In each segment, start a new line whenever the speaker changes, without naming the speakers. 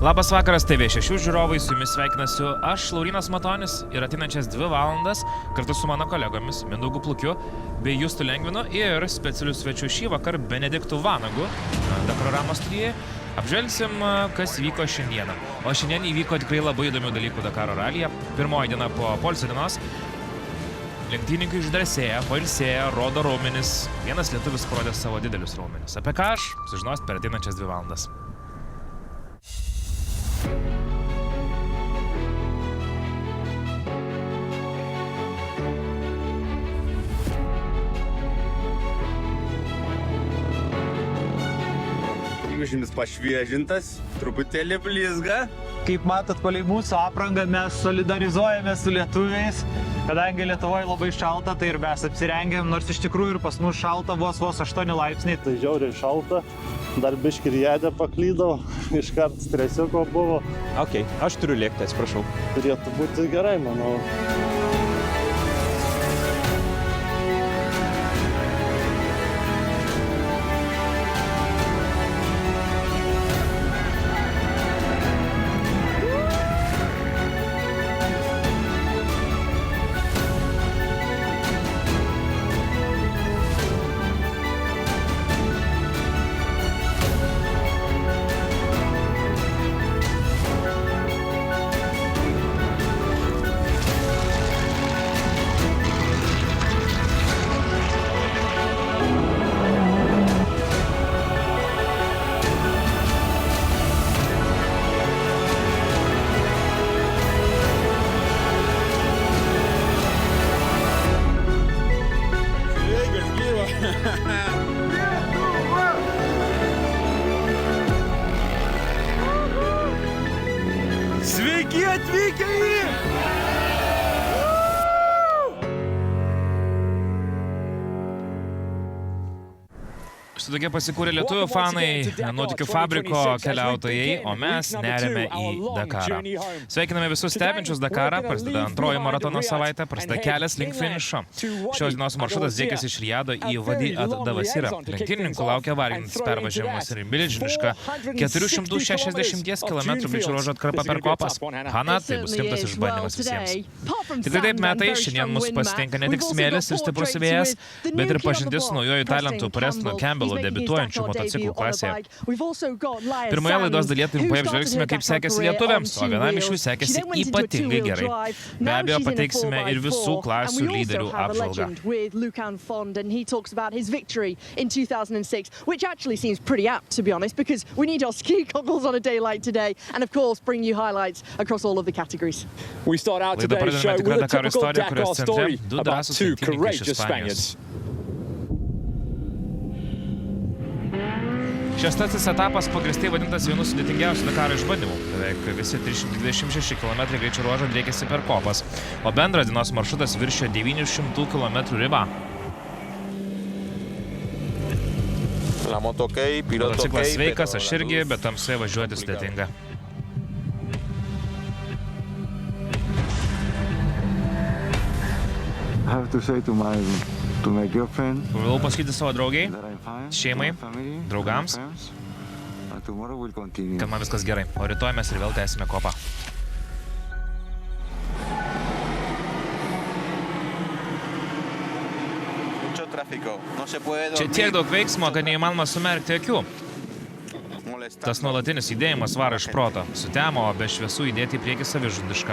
Labas vakaras TV6 žiūrovai, su jumis sveikinasiu aš, Laurinas Matonis, ir ateinančias 2 valandas kartu su mano kolegomis Mindaugu Plukiu bei Justu Lengvinu ir specialių svečių šį vakar Benediktu Vanagu Dakaro Ramos studijoje apžvelgsim, kas vyko šiandieną. O šiandien įvyko tikrai labai įdomių dalykų Dakaro ralyje. Pirmoji diena po poilsio dienos. Lenktynininkai išdrąsėja, pailsėja, rodo raumenis. Vienas lietuvis parodė savo didelius raumenis. Apie ką aš sužinosit per ateinančias 2 valandas.
Įgūžimis pašviežintas, truputėlį blizga.
Kaip matot, palei mūsų aprangą mes solidarizuojame su lietuviais, kadangi Lietuvoje labai šalta, tai ir mes apsirengėm, nors iš tikrųjų ir pas mus šalta, vos 8 laipsniai.
Tai žiauriai šalta, dar biškį ir jėdę paklydau, iškart stresiuko buvo.
Ok, aš turiu lėkti, atsiprašau.
Turėtų būti gerai, manau.
Sveiki atvykę į...
Štai tokie pasikūrė lietuvių fanai, nuotykių fabriko keliautojai, o mes nerėme į Dakarą. Sveikiname visus stebinčius Dakarą, prasideda antroji maratono savaitė, prasideda kelias link finišo. Šios dienos maršrutas driekiasi iš Rijado į Vadi ad Davasirą. Lenktynininkų laukia varginantis pervažiavimas ir milžiniška 460 km greičio ruožo atkarpa per kopas. Hana, tai bus rimtas išbandymas visiems. Tikrai taip metai, šiandien mūsų pasitinka ne tik smėlis ir stiprus vėjas, bet ir pažintis su naujoju talentu Prestonu Campbellu debiutuojančių motociklų klasėje. Pirmoje laidos dalyje trumpai apžvelgsime, kaip sekėsi lietuviams, o vienam iš jų sekėsi ypatingai gerai. Be abejo, pateiksime ir visų klasių lyderių apžvalgą. Laidą pradedame tikrą Dakaro istoriją, kurios centre 2 drąsūs lenktynininkai iš Ispanijos. Šeštasis etapas pagrįstai vadintas vienu sudėtingiausių Dakaro išbandymų. Beveik visi 326 km greičio ruožą driekiasi per kopas, o bendras dienos maršrutas viršijo 900 km ribą. Motociklas sveikas, aš irgi, bet tamsoje važiuoti sudėtinga. Privalau pasakyti savo draugiai, šeimai, draugams, kad man viskas gerai, o rytoj mes ir vėl tęsime kopą. Čia tiek daug veiksmo, kad neįmanoma sumerkti akių. Tas nuolatinis judėjimas varo iš proto. Sutemo, o be šviesų įdėti į priekį savižudišką.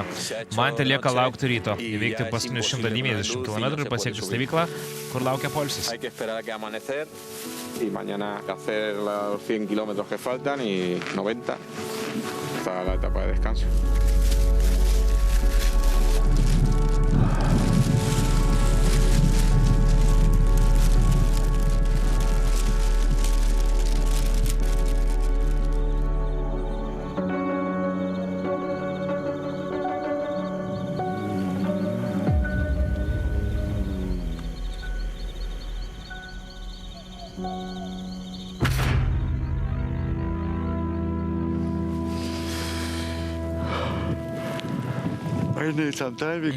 Man telieka laukti ryto, įveikti paskutinius 190 km ir pasiekti stovyklą, kur laukia poilsis.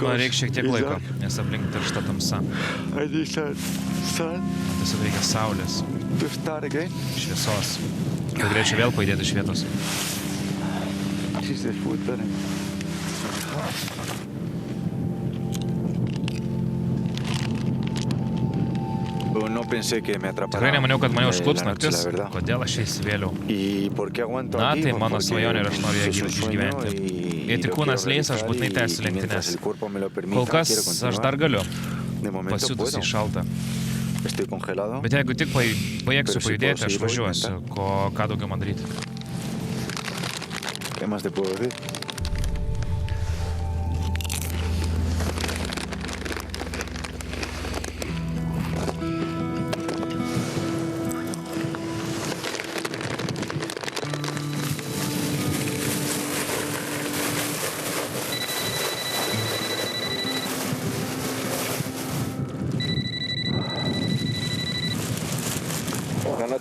Man reikia šiek tiek laiko, nes aplink tiršta tamsa. Tiesiog reikia saulės, šviesos, kad greičiau vėl pajudėti iš vietos. Tikrai nemaniau, kad mane užklups naktis. Kodėl aš įsivėliau? Na, tai mano svajonė ir aš noriu ją išgyventi. Jei tik kūnas leis, aš būtinai tęsiu lenktynes. Kol kas aš dar galiu. Pasiutusi šalta. Bet jeigu tik pajėgsiu pajudėti, aš važiuosiu. Ką daugiau man daryti?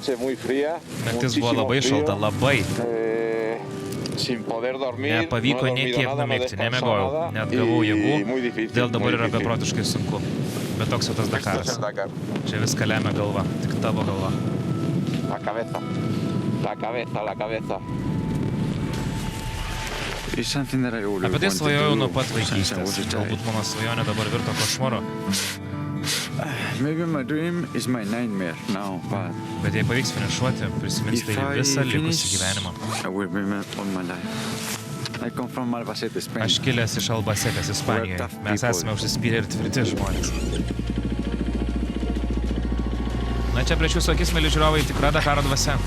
Naktis buvo labai šalta, labai. Nepavyko nei kiek numigti, nemegojau, net gavau jėgų, dėl dabar yra beprotiškai sunku. Bet toks jau tas Dakaras. Čia viską lemia galva, tik tavo galva. Apie tai svajojau nuo pat vaikystės. Galbūt mano svajonė dabar virto košmaru. Bet jei pavyks finišuoti, prisimins tai visą likusį gyvenimą. Aš kilęs iš Albasetės, Ispanijoje. Mes esame užsispyrę ir tvirti žmonės. Na čia prieš jūsų akis, mėly žiūrovai, tikra Dakaro dvasia.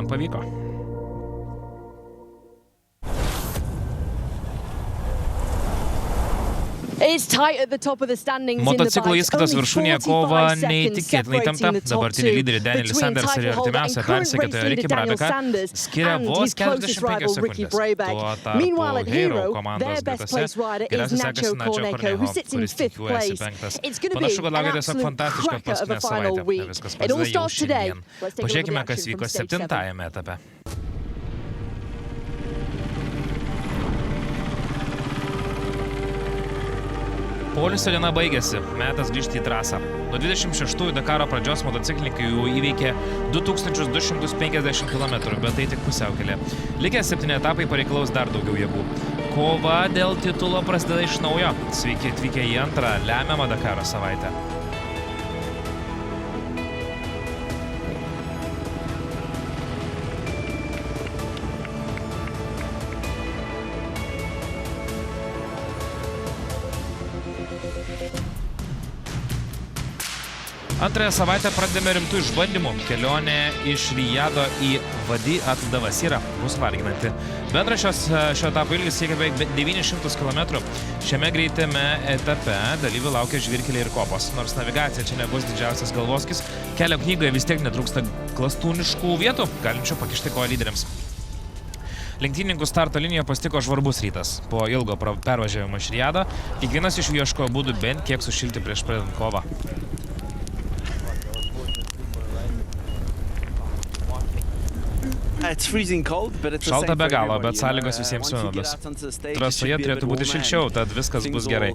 Pavyko. Motociklų įskaitos viršūnėje kova neįtikėtinai įtempta. Dabartinį lyderį Danielį Sanders ir artimiausią persekiotoją Ricky Brabeką skiria vos 45 sekundės. Tuo tarpu Hero komandos gretose geriausiai sekasi Nacho Cornejo, kuris tikiuojasi 5. Panašu, kad laukia tiesiog fantastiška paskutinė savaitė. Viskas prasideda jau šiandien. Pažiūrėkime, kas vyko 7-ajame etape. Poilsio diena baigėsi, metas grįžti į trasą. Nuo 26-ųjų Dakaro pradžios motociklininkai jau įveikė 2250 km, bet tai tik pusiaukelė. Likę 7 etapai pareikalaus dar daugiau jėgų. Kova dėl titulo prasideda iš naujo. Sveiki atvykę į antrą lemiamą Dakaro savaitę. Antrąją savaitę pradedame rimtų išbandymų. Kelionė iš Rijado į Vadi at Davasirą bus varginanti. Bendras šio etapo ilgis siekia beveik 900 km. Šiame greitame etape dalyvių laukia žvyrkeliai ir kopos. Nors navigacija čia nebus didžiausias galvoskis, kelio knygoje vis tiek netrūksta klastūniškų vietų, galinčių pakišti koją lyderiams. Lenktynininkų starto linijoje pastiko žvarbus rytas. Po ilgo pervažiavimo iš Rijado, kiekvienas iš jų ieškojo būdų bent kiek sušilti prieš pradedant kovą. Šalta be galo, bet sąlygos visiems vienodos. Trasoje turėtų būti šilčiau, tad viskas bus gerai.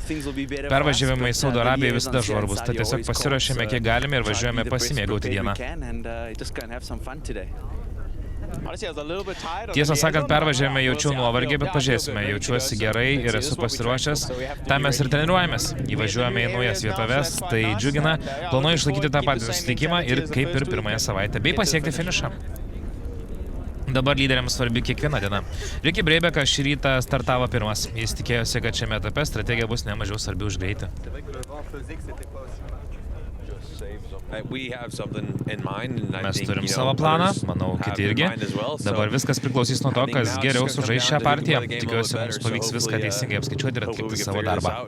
Pervažiavimai į Saudo Arabiją visada žvarbus, tad tiesiog pasiruošėme kiek galime ir važiuojame pasimėgauti dieną. Tiesą sakant, pervažiavime jaučiau nuovargį, bet pažiūrėsime, jaučiuosi gerai ir esu pasiruošęs. Tam mes ir treniruojamės. Įvažiuojame į naujas vietoves, tai džiugina, planuoju išlaikyti tą patį susitikimą ir kaip ir pirmąją savaitę, bei pasiekti finišą. Dabar lyderiams svarbi kiekviena diena. Ricky Brabekas šį rytą startavo pirmas. Jis tikėjosi, kad šiame etape strategija bus nemažiau svarbi už greitį. Mes turim savo planą, manau, kiti irgi. Dabar viskas priklausys nuo to, kas geriau sužais šią partiją. Tikiuosi, mums pavyks viską teisingai apskaičiuoti ir atlikti savo darbą.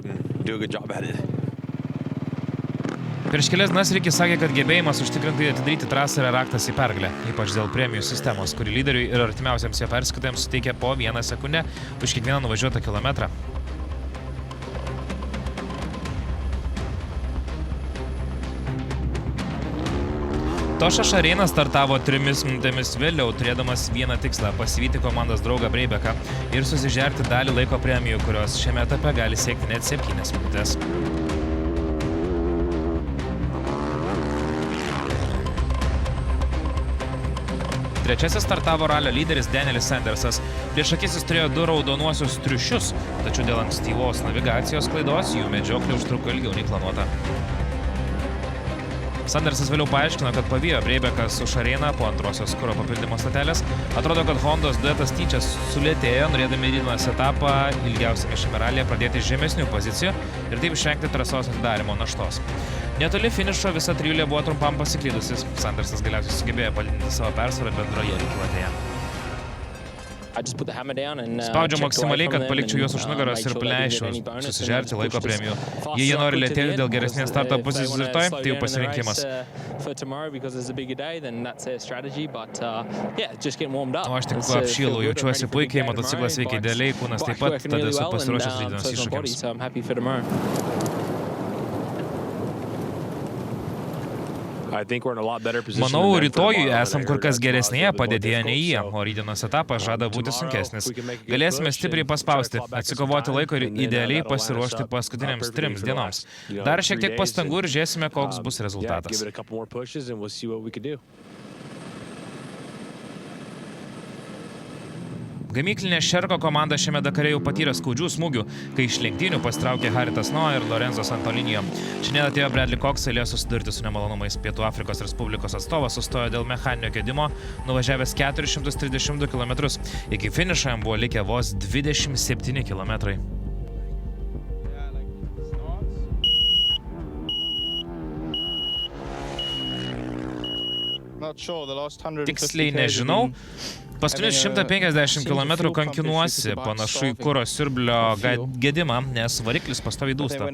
Prieš kelias dienas Rikis sakė, kad gebėjimas užtikrintai atidaryti trasą yra raktas į pergalę, ypač dėl premijų sistemos, kuri lyderiui ir artimiausiams jo perskaitojams suteikia po 1 sekundę už kiekvieną nuvažiuotą kilometrą. Toša Šareinas startavo 3 minutėmis vėliau, turėdamas vieną tikslą – pasivyti komandos draugą Breibeką ir susižerti dalį laiko premijų, kurios šiame etape gali siekti net 7 minutės. Trečiasis startavo ralio lyderis Danielis Sandersas. Prieš akis jis turėjo 2 raudonuosius triušius, tačiau dėl ankstyvos navigacijos klaidos jų medžioklė užtruko ilgiau nei planuota. Sandersas vėliau paaiškino, kad pavijo Breibeką su Šareina po antrosios kuro papildymo stotelės. Atrodo, kad Hondos duetas tyčia sulėtėjo, norėdami rytdienos etapą ilgiausiame šiame ralyje pradėti žemesnių pozicijų ir taip išvengti trasos atidarymo naštos. Netoli finišo visa trijulė buvo trumpam pasiklydusis. Sandersas galiausiai sugebėjo padidinti savo persvarą bendroje rikiuotėje. Spaudžiu maksimaliai, kad palikčiau juos už nugaros ir paleisčiau susižerti laiko premijų. Jei jie nori lėtėti dėl geresnės starto pozicijos rytoj, tai jų pasirinkimas. O aš tik apšylau, jaučiuosi puikiai, motociklas veikia idealiai, kūnas taip pat, tada esu pasiruošęs rytdienos iššūkiams. Manau, rytojui esam kur kas geresnėje padėtyje nei jie, o rytdienos etapas žada būti sunkesnis. Galėsime stipriai paspausti, atsikovoti laiko ir idealiai pasiruošti paskutiniams 3 dienoms. Dar šiek tiek pastangų ir žiūrėsime, koks bus rezultatas. Gamyklinė Šerko komanda šiame Dakare jau patyrė skaudžių smūgių, kai iš lenktynių pasitraukė Haritas Noa ir Lorenzo Santolinijo. Šiandien atėjo Bradley Cox eilė susidurti su nemalonumais. Pietų Afrikos Respublikos atstovas sustojo dėl mechaninio gedimo, nuvažiavęs 432 km. Iki finišo jam buvo likę vos 27 km. Tiksliai nežinau. Paskutinius 150 km kankinuosi, panašu į kuro siurblio gedimą, nes variklis pastoviai dūsta.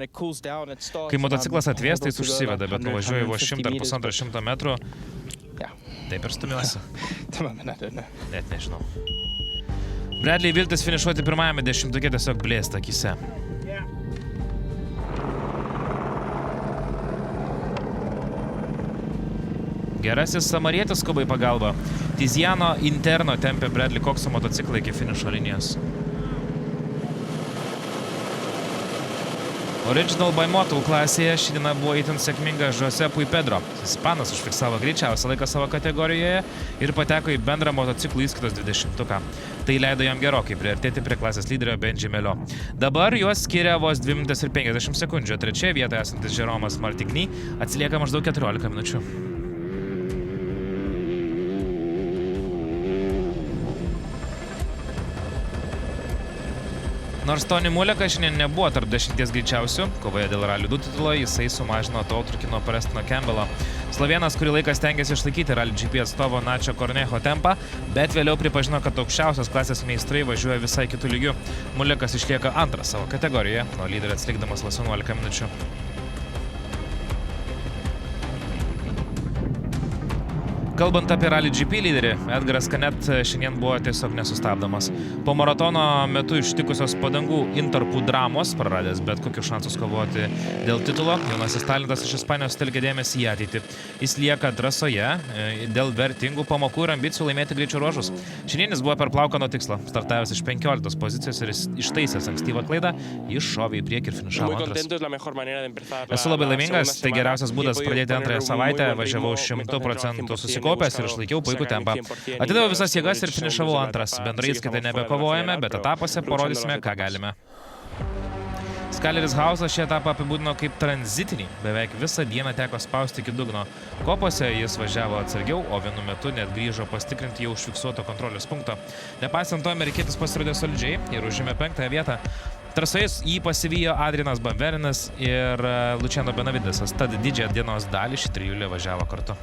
Kai motociklas atvės, tai jis užsiveda, bet nuvažiuoju vos 100–150 metrų. Taip ir stumiuosi. Net nežinau. Bradley viltis finišuoti pirmajame dešimtuke tiesiog blėsta akyse. Gerasis samarietis skuba į pagalbą. Tiziano Interno tempė Bradley Coxo motociklą iki finišo linijos. Original by Motul klasėje ši diena buvo itin sėkminga José Puipedro. Ispanas užfiksavo greičiausią laiką savo kategorijoje ir pateko į bendrą motociklų įskaitos 20-tuką. Tai leido jam gerokai priartėti prie klasės lyderio Benji Melio. Dabar juos skiria vos 2 minutės ir 50 sekundžių. Trečioje vietoje esantis Jeromas Martigny atsilieka maždaug 14 minučių. Nors Tony Mulekas šiandien nebuvo tarp 10 greičiausių, kovoje dėl Rally 2 titulo jisai sumažino atotrūkį nuo Prestino Campbello. Slovėnas kurį laiką stengėsi išlaikyti Rally GP atstovo Nacho Cornejo tempą, bet vėliau pripažino, kad aukščiausios klasės meistrai važiuoja visai kitų lygių. Mulekas išlieka antras savo kategorijoje, nuo lyderio atsilikdamas vos 11 minučių. Kalbant apie Rally GP lyderį, Edgaras Canet šiandien buvo tiesiog nesustabdomas. Po maratono metu ištikusios padangų intarpų dramos, praradęs bet kokius šansus kovoti dėl titulo, jaunasis talentas iš Ispanijos telkė dėmesį į ateitį. Jis lieka trasoje dėl vertingų pamokų ir ambicijų laimėti greičio ruožus. Šiandien jis buvo per plauką nuo tikslo. Startavęs iš 15 pozicijos ir ištaisęs ankstyvą klaidą, jis šovė į priekį ir finišavo antras. Esu labai laimingas, tai geriausias būdas pradėti antrąją savaitę, važiavau 100% susikaupęs ir išlaikiau puikų tempą. Atidaviau visas jėgas ir finišavau antras. Bendrai įskaitai nebekovojame, bet etapuose parodysime, ką galime. Skaleris Hausas šį etapą apibūdino kaip tranzitinį. Beveik visą dieną teko spausti iki dugno. Kopose jis važiavo atsargiau, o vienu metu net grįžo pasitikrinti jau užfiksuoto kontrolės punkto. Nepaisant to, amerikietis pasirodė solidžiai ir užėmė 5-ąją vietą. Trasoje jį pasivijo Adrianas Bamverinas ir Luciano Benavidesas. Tad didžiąją dienos dalį ši trijulė važiavo kartu.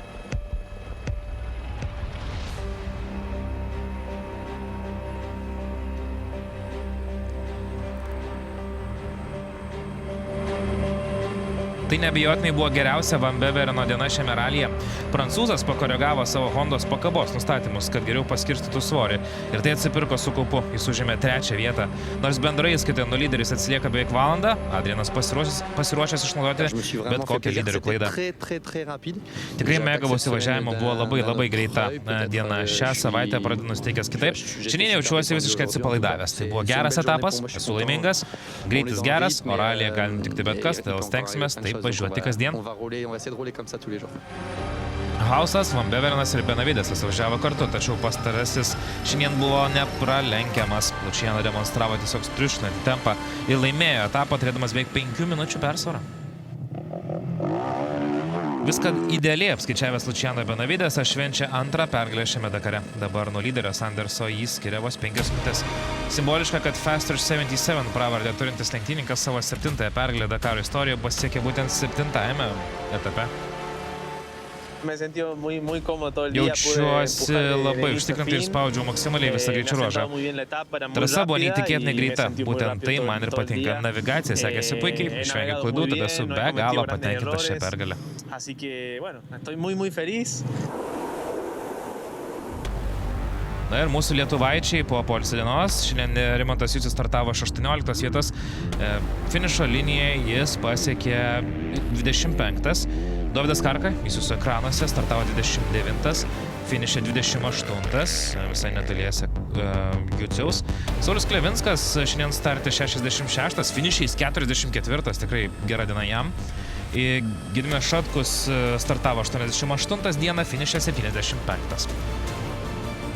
Tai neabejotinai buvo geriausia Van Bevereno diena šiame ralyje. Prancūzas pakoregavo savo Hondos pakabos nustatymus, kad geriau paskirstytų svorį. Ir tai atsipirko su kaupu. Jis užėmė 3. vietą. Nors bendrai įskaitant nuo lyderis atsilieka beveik valandą, Adrianas pasiruošęs išnaudoti bet kokią lyderių klaidą. Tikrai mėgavosi važiavimo, buvo labai greita diena. Šią savaitę pradedu nusteikęs kitaip. Šiandien jaučiuosi visiškai atsipalaidavęs. Tai buvo geras etapas, esu laimingas, greitis geras, o ralyje galim tikti bet kas, todėl stengsimės taip važiuoti kasdien. Hausas, Van Beverenas ir Benavidesas važiavo kartu, tačiau pastarasis šiandien buvo nepralenkiamas. Luciano demonstravo tiesiog triušinantį tempą ir laimėjo etapą, turėdamas beveik 5 minučių persvarą. Viską idealiai apskaičiavęs Luciano Benavidesas švenčia 2. pergalę šiame Dakare. Dabar nuo lyderio Sanderso jį skiria vos 5 minutės. Simboliška, kad Faster 77 pravardę turintis lenktynininkas savo 7. pergalę Dakaro istorijoje pasiekė būtent 7. etape. Jaučiuosi labai užtikrintai ir spaudžiau maksimaliai visą greičių ruožą. Trasa buvo neįtikėtinai greita, būtent tai man ir patinka. Navigacija sekėsi puikiai, išvengiau klaidų, tada esu be galo patenkintas šią pergalę. Na ir mūsų lietuvaičiai po poilsio dienos. Šiandien Rimantas Jucius startavo iš 18 vietos. Finišo linijoje jis pasiekė 25. Dovydas Karka, jis jūsų ekranuose, startavo 29, finišė 28, visai netoliese Juciaus. Saulius Klevinskas šiandien startė 66, finišiais 44, tikrai gera diena jam. Gediminas Šatkus startavo 88 dieną, finišė 75.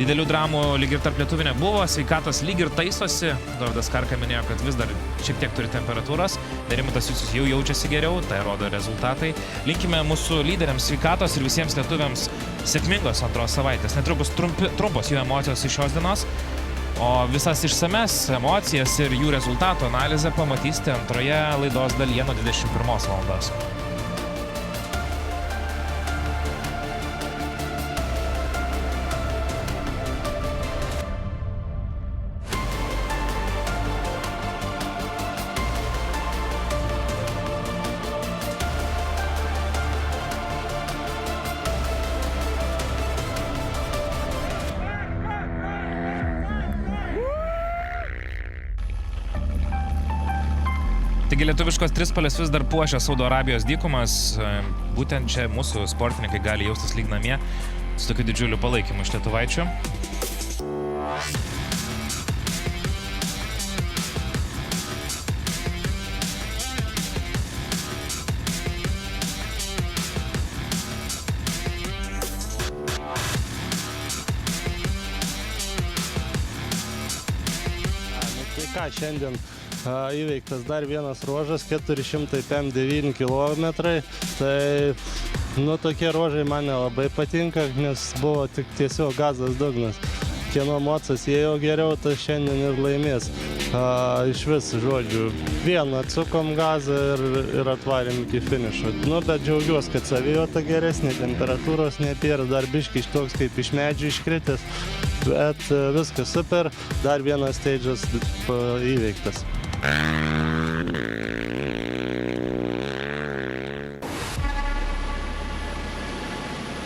Didelių dramų lyg ir tarp lietuvių nebuvo, sveikatos lyg ir taisosi. Dovydas Karka minėjo, kad vis dar šiek tiek turi temperatūros. Rimantas Jucius jau jaučiasi geriau, tai rodo rezultatai. Linkime mūsų lyderiams sveikatos ir visiems lietuviams sėkmingos antros savaitės. Netrukus trumpos jų emocijos iš šios dienos, o visas išsames emocijas ir jų rezultatų analizę pamatysite antroje laidos dalyje nuo 21 valandos. Taigi lietuviškos trispalės vis dar puošia Saudo Arabijos dykumas. Būtent čia mūsų sportininkai gali jaustis lyg namie su tokiu didžiuliu palaikymu iš lietuvaičių.
Tai ką, šiandien įveiktas dar vienas ruožas, 409 km. Tai tokie ruožai man nelabai patinka, nes buvo tik tiesiog gazas dugnas. Kieno mocas ėjo geriau, tai šiandien ir laimės. Iš vis, žodžiu, vieną atsukom gazą ir atvarėm iki finišo. Bet džiaugiuosi, kad savijota geresnė, temperatūros nepėra, dar biški toks kaip iš medžių iškritęs. Bet viskas super, dar vienas stage'as įveiktas.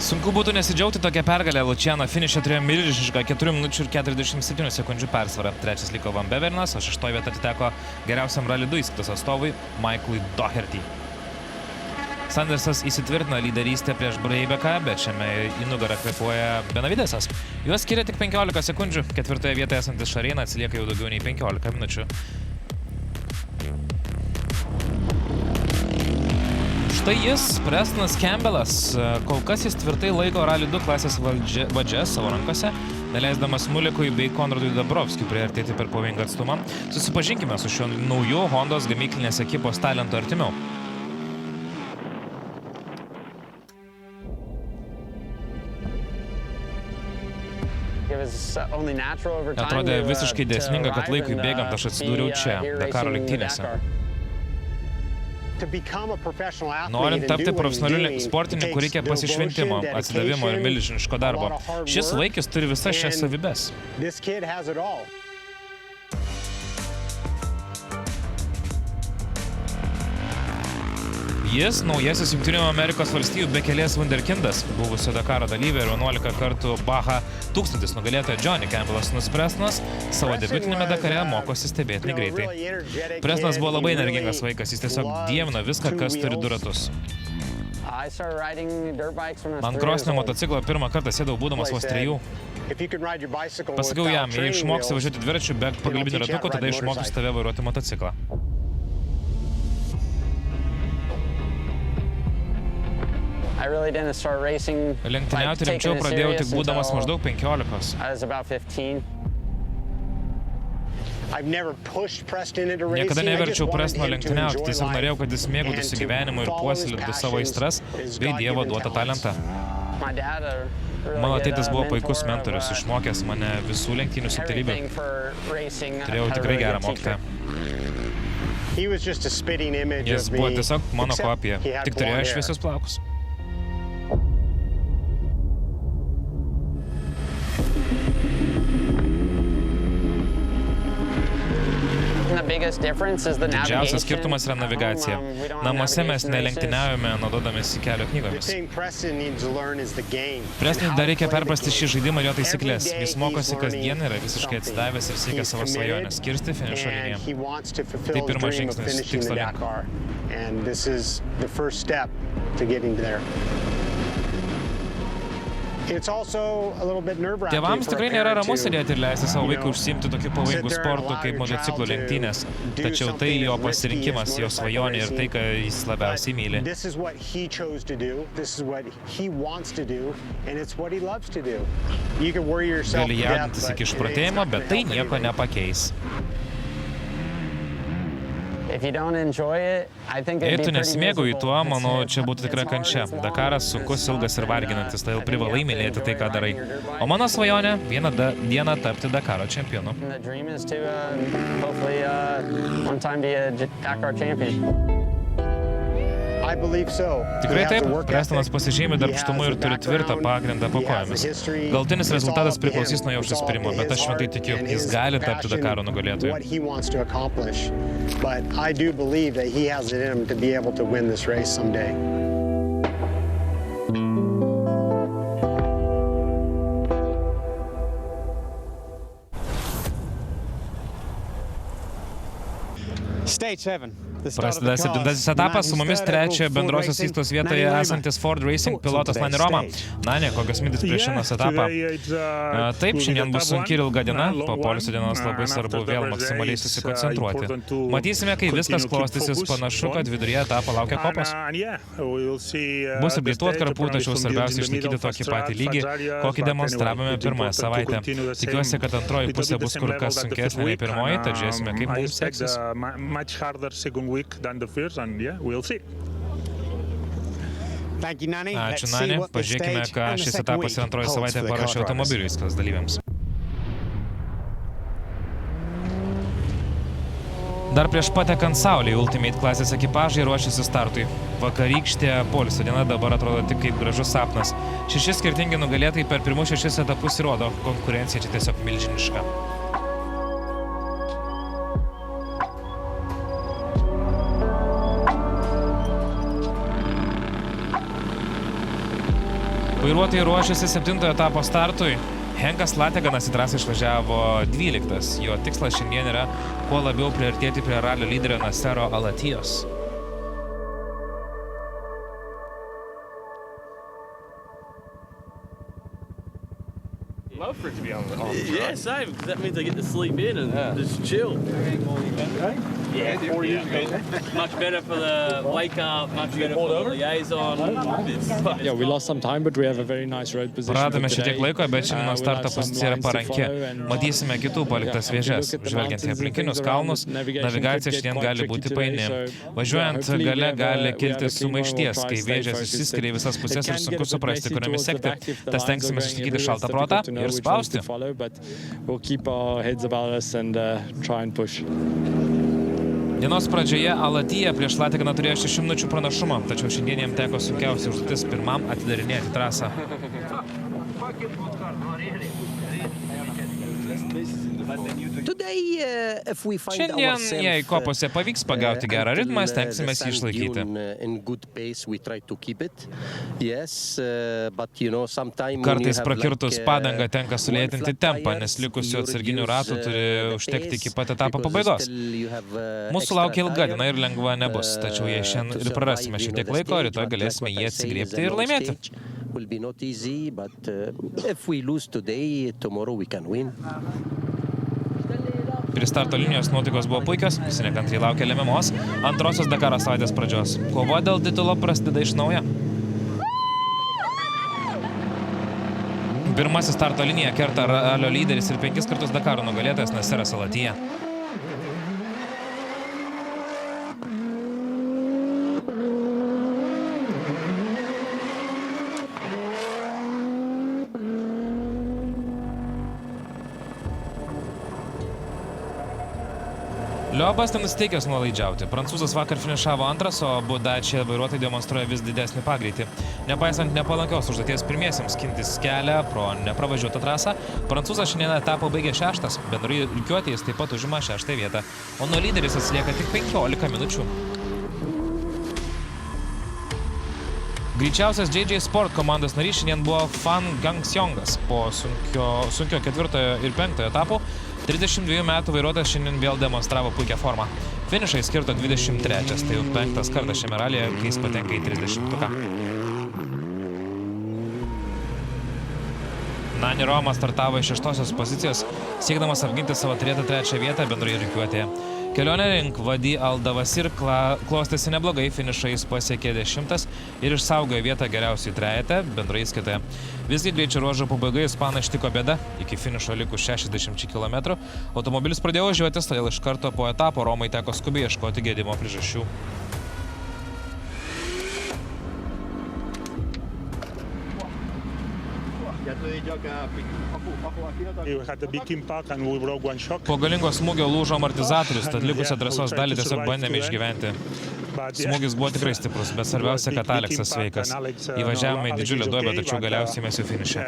Sunku būtų nesidžiaugti tokią pergalę. Luciano finišė turėjo milžinišką 4 minučių ir 47 sekundžių persvarą. 3 liko Van Beverenas, o 6 vieta atiteko geriausiam Rally 2 įskaitos atstovui Michaelui Doherty. Sandersas įsitvirtino lyderystę prieš Breibeką, bet šiame į nugarą kvėpuoja Benavidesas. Juos skiria tik 15 sekundžių. 4 vietoje esantis Šareina atsilieka jau daugiau nei 15 minučių. Štai jis, Prestonas Campbellas. Kol kas jis tvirtai laiko Rally 2 klasės vadžias savo rankose, neleisdamas Mulikui bei Konradui Dabrovskiui priartėti per pavojingą atstumą. Susipažinkime su šiuo nauju Hondos gamyklinės ekipos talentu artimiau. Atrodė visiškai dėsninga, kad laikui bėgant aš atsidūriau čia, Dakaro lenktynėse. Norint tapti profesionaliu sportininku, reikia pasišventimo, atsidavimo ir milžiniško darbo. Šis vaikis turi visas šias savybes. Jis naujasis Jungtinių Amerikos valstijų bekelės wunderkindas, buvusio Dakaro dalyvė ir 11 kartų Baja 1000 nugalėtoja Johnny Campbellas Presnonas savo debiutinėme Dakare mokosi stebėtinai greitai. Presnonas buvo labai energingas vaikas, jis tiesiog dievino viską, kas turi du ratus. Ant krosinio motociklo pirmą kartą sėdau būdamas vos 3. Pasakiau jam, jei išmoksi važiuoti dviračiu be pagalbinių ratukų, tada išmokysiu tave vairuoti motociklą. Lenktyniauti rimčiau pradėjau tik būdamas maždaug 15. Niekada neverčiau Prestono lenktyniauti, tiesiog norėjau, kad jis mėgautųsi gyvenimu ir puoselėtų savo aistras bei Dievo duotą talentą. Mano tėtis buvo puikus mentorius, išmokęs mane visų lenktynių subtilybių. Turėjau tikrai gerą mokytoją. Jis buvo tiesiog mano kopija, tik turėjo šviesius plaukus. Didžiausias skirtumas yra navigacija. Namuose mes nelenktyniaujame, naudodamės kelio knygomis. Prestonui dar reikia perprasti šį žaidimą ir jo taisyklės. Jis mokosi kasdien, yra visiškai atsidavęs ir siekia savo svajonės – kirsti finišo liniją. Tai pirmas žingsnis tikslo link. Tėvams tikrai nėra ramu sėdėti ir leisti savo vaikui užsiimti tokiu pavojingu sportu kaip motociklų lenktynės. Tačiau tai jo pasirinkimas, jo svajonė ir tai, ką jis labiausiai myli. Gali jaudintis iki išprotėjimo, bet tai nieko nepakeis. Jei tu nesimėgauji tuo, manau, čia būtų tikra kančia. Dakaras sunkus, ilgas ir varginantis, todėl privalai mylėti tai, ką darai. O mano svajonė – vieną dieną tapti Dakaro čempionu. Tikrai taip, Prestonas pasižymi darbštumu ir turi tvirtą pagrindą po kojomis. Galutinis rezultatas priklausys nuo jo užsispyrimo, bet aš šventai tikiu, jis gali tapti Dakaro nugalėtoju. Prasideda 7. etapas, su mumis 3 bendrosios įstos vietoje esantis Ford Racing pilotas Nani Roma. Nani, kokios mintis prieš šiandienos etapą? Taip, šiandien bus sunki ir ilga diena, po poilsio dienos labai svarbu vėl maksimaliai susikoncentruoti. Matysime, kai viskas klostysis, panašu, kad viduryje etapą laukia kopas. Bus ir greitų atkarpų, tačiau svarbiausia išlaikyti tokį patį lygį, kokį demonstravome pirmąją savaitę. Tikiuosi, kad antroji pusė bus kur kas sunkesnė nei pirmoji, tad žiūrėsime, kaip mums seksis. Ačiū, Nani. Pažiūrėkime, ką šis etapas ir antroji savaitė parašė automobilių įskos dalyviams. Dar prieš patekant Saulei, Ultimate klasės ekipažai ruošiasi startui. Vakarykštė poilsio diena dabar atrodo tik kaip gražus sapnas. 6 skirtingi nugalėtojai per pirmus 6 etapus įrodo, konkurencija čia tiesiog milžiniška. Vairuotojai ruošiasi 7 etapo startui. Henkas Lateganas į trasą išvažiavo 12. Jo tikslas šiandien yra kuo labiau priartėti prie ralio lyderio Nasero Alatijos.
Love for it to be on the Yeah, same. That means I get to sleep in and just chill. Yeah, 4 years ago. Much better for the wake up, much better for the liaison.
Yeah, we lost some time, but we have a very nice road position.
Praradome šiek tiek laiko, bet šiandien starto pozicija yra paranki. Matysime kitų paliktas vėžes. Žvelgiant į aplinkinius kalnus, navigacija šiandien gali būti paini. Važiuojant gale gali kilti sumaišties, kai vėžės išsiskiria į visas pusės ir sunku suprasti, kuriomis sekti. Tas tengsime išlaikyti šaltą protą ir spausti. Dienos pradžioje Alatija prieš Lateganą turėjo 6 minučių pranašumą, tačiau šiandien jam teko sunkiausia užduotis pirmam atidarinėti trasą.
Today
Šiandien, jei kopose pavyks pagauti gerą ritmą, stengsimės jį išlaikyti. Kartais prakirtus padangą tenka sulėtinti tempą, nes likusių atsarginių ratų turi užtekti iki pat etapo pabaigos. Mūsų laukia ilga diena ir lengva nebus, tačiau jei šiandien ir prarasime šiek tiek laiko, rytoj galėsime jį atsigriebti ir laimėti. Prie starto linijos nuotaikos buvo puikios, visi nekantriai laukia lemiamos antrosios Dakaro savaitės pradžios. Kova dėl titulo prasideda iš naujo. Pirmasis starto liniją kerta ralio lyderis ir 5 kartus Dakaro nugalėtojas Naseras Al Attiyah. Liobas nenusiteikęs nuolaidžiauti. Prancūzas vakar finišavo antras, o abu Dacia vairuotojai demonstruoja vis didesnį pagreitį. Nepaisant nepalankios užduoties pirmiesiems skintis kelią pro nepravažiuotą trasą, Prancūzas šiandien etapą baigė 6, bendrai rikiuotėje jis taip pat užima 6 vietą, o nuo lyderis atsilieka tik 15 minučių. Greičiausias JJ Sport komandos narys šiandien buvo Fan Gangseongas. Po sunkio 4 ir 5 etapų 32 metų vairuotojas šiandien vėl demonstravo puikią formą. Finišai skirto 23, tai jau 5 kartas šiame ralyje, kai jis patenka į 30-tuką. Nani Roma startavo iš 6 pozicijos, siekdamas apginti savo turėtą 3 vietą bendroje rikiuotėje. Kelionė link Vadi Al Davasir klostėsi neblogai, finišą jis pasiekė 10 ir išsaugojo vietą geriausiai trejete bendroje įskaitoje. Visgi greičio ruožo pabaigoje ispaną ištiko bėda, iki finišo likus 60 km. Automobilis pradėjo važiuotis, todėl iš karto po etapo Romai teko skubiai ieškoti gedimo priežasčių.
Po
galingo smūgio lūžo amortizatorius, tad likusią trasos dalį tiesiog bandėme išgyventi. Smūgis buvo tikrai stiprus, bet svarbiausia, kad Aleksas sveikas. Įvažiavome į didžiulę duobę, tačiau galiausiai mes jau finiše.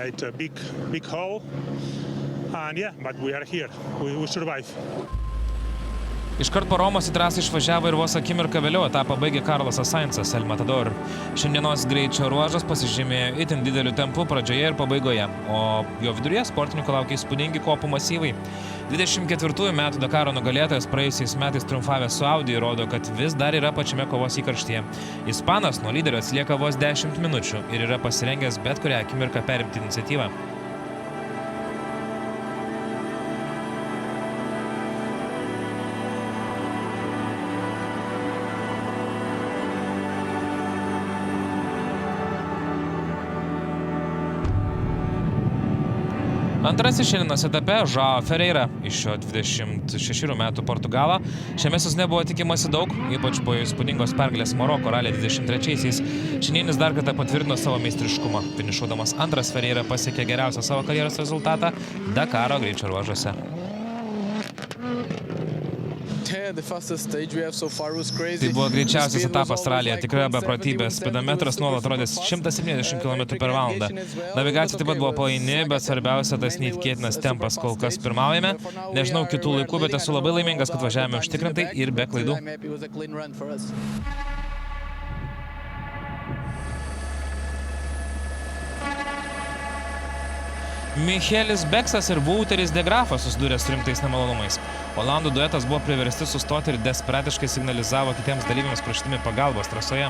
Iškart po Romos į trasą išvažiavo ir vos akimirką vėliau etapą baigė Carlosas Sainzas El Matador. Šiandienos greičio ruožas pasižymėjo itin dideliu tempu pradžioje ir pabaigoje, o jo viduryje sportininkų laukia įspūdingi kopų masyvai. 24 metų Dakaro nugalėtojas praėjusiais metais triumfavęs su Audi rodo, kad vis dar yra pačiame kovos įkarštyje. Ispanas nuo lyderio atsilieka vos 10 minučių ir yra pasirengęs bet kurią akimirką perimti iniciatyvą. Antrasis šiandienos etape Joao Ferreira iš šio 26 metų Portugalą. Šiame sezone buvo tikimasi daug, ypač po įspūdingos pergalės Maroko ralyje 23-aisiais. Šiandienis dar kartą patvirtino savo meistriškumą. Finišuodamas antras Ferreira pasiekė geriausią savo karjeros rezultatą Dakaro greičio ruožuose. Tai buvo greičiausias etapas ralyje, tikrai beprotybė. Speedometras nuolat rodė 170 km/h. Navigacija taip pat buvo paini, bet svarbiausia tas neįtikėtinas tempas. Kol kas pirmaujame. Nežinau kitų laikų, bet esu labai laimingas, kad važiavome užtikrintai ir be klaidų. Michelis Beksas ir Wouteris de Grafas susidūrė su rimtais nemalonumais. Olandų duetas buvo priversti sustoti ir desperatiškai signalizavo kitiems dalyviams prašydami pagalbos trasoje.